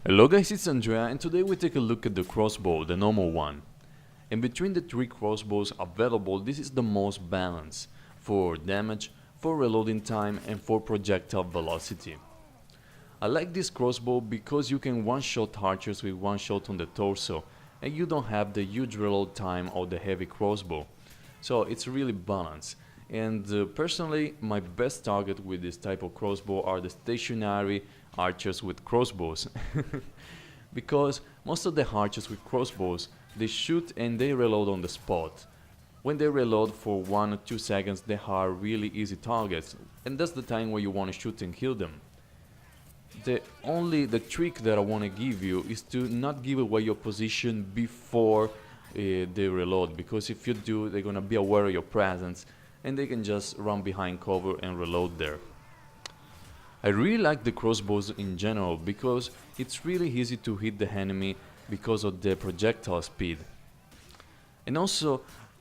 Hello guys, it's Andrea and today we take a look at the crossbow, the normal one. And between the three crossbows available, this is the most balanced for damage, for reloading time and for projectile velocity. I like this crossbow because you can one-shot archers with one shot on the torso and you don't have the huge reload time of the heavy crossbow. So it's really balanced. And personally, my best target with this type of crossbow are the stationary archers with crossbows. Because most of the archers with crossbows, they shoot and they reload on the spot. When they reload for 1 or 2 seconds, they are really easy targets, and that's the time where you want to shoot and kill them. The trick that I want to give you is to not give away your position before they reload, because if you do, they're gonna be aware of your presence and they can just run behind cover and reload there. I really like the crossbows in general because it's really easy to hit the enemy because of the projectile speed. And also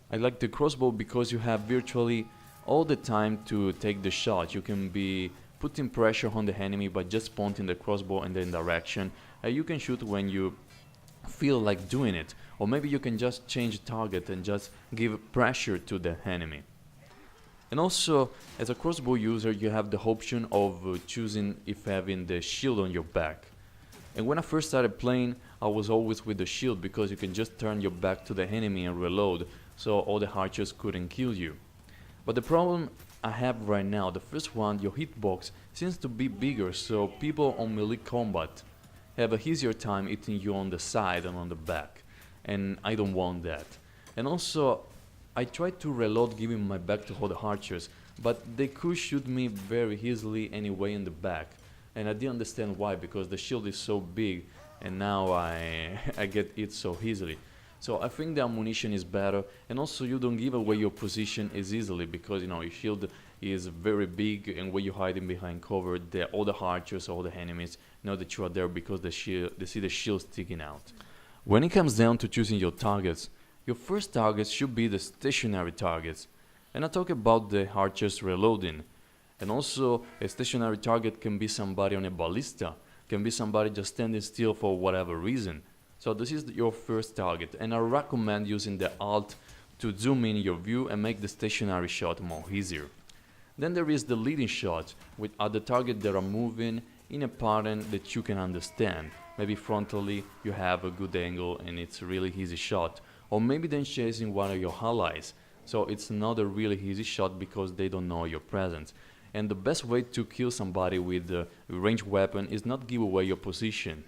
I like the crossbow because you have virtually all the time to take the shot. You can be putting pressure on the enemy by just pointing the crossbow in the direction. You can shoot when you feel like doing it, or maybe you can just change target and just give pressure to the enemy. And also, as a crossbow user, you have the option of choosing if having the shield on your back. And when I first started playing, I was always with the shield because you can just turn your back to the enemy and reload, so all the archers couldn't kill you. But the problem I have right now, the first one, your hitbox seems to be bigger, so people on melee combat have an easier time hitting you on the side and on the back. And I don't want that. And also, I tried to reload giving my back to all the archers, but they could shoot me very easily anyway in the back. And I didn't understand why, because the shield is so big and now I get hit so easily. So I think the ammunition is better, and also you don't give away your position as easily because your shield is very big, and when you're hiding behind cover, all the archers, all the enemies know that you are there because they see the shield sticking out. When it comes down to choosing your targets, your first targets should be the stationary targets, and I talk about the archers reloading. And also a stationary target can be somebody on a ballista, can be somebody just standing still for whatever reason. So this is your first target, and I recommend using the Alt to zoom in your view and make the stationary shot more easier. Then there is the leading shot with other targets that are moving in a pattern that you can understand. Maybe frontally you have a good angle and it's a really easy shot. Or maybe then chasing one of your allies, so it's not a really easy shot because they don't know your presence. And the best way to kill somebody with a ranged weapon is not give away your position.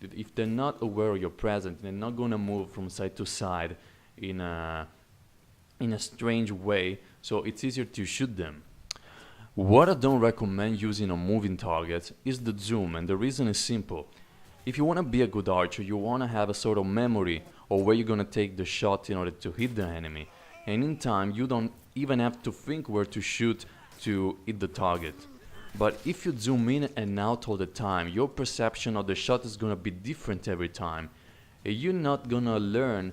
If they're not aware of your presence, they're not gonna move from side to side in a strange way, so it's easier to shoot them. What I don't recommend using on moving targets is the zoom, and the reason is simple. If you want to be a good archer, you want to have a sort of memory of where you're going to take the shot in order to hit the enemy. And in time, you don't even have to think where to shoot to hit the target. But if you zoom in and out all the time, your perception of the shot is going to be different every time. And you're not going to learn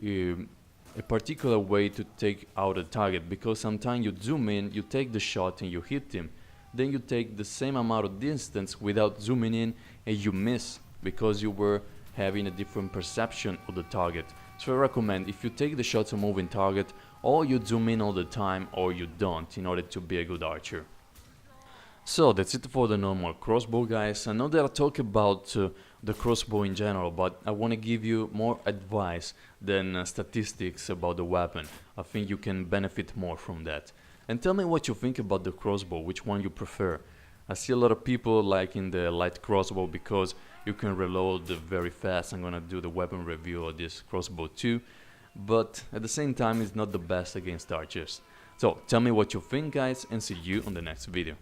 a particular way to take out a target, because sometimes you zoom in, you take the shot and you hit him. Then you take the same amount of distance without zooming in and you miss, because you were having a different perception of the target. So I recommend, if you take the shot on moving target, or you zoom in all the time or you don't, in order to be a good archer. So that's it for the normal crossbow, guys. I know that I talk about the crossbow in general, but I want to give you more advice than statistics about the weapon. I think you can benefit more from that. And tell me what you think about the crossbow, which one you prefer. I see a lot of people liking the light crossbow because you can reload very fast. I'm gonna do the weapon review of this crossbow too, but at the same time it's not the best against archers. So tell me what you think, guys, and see you on the next video.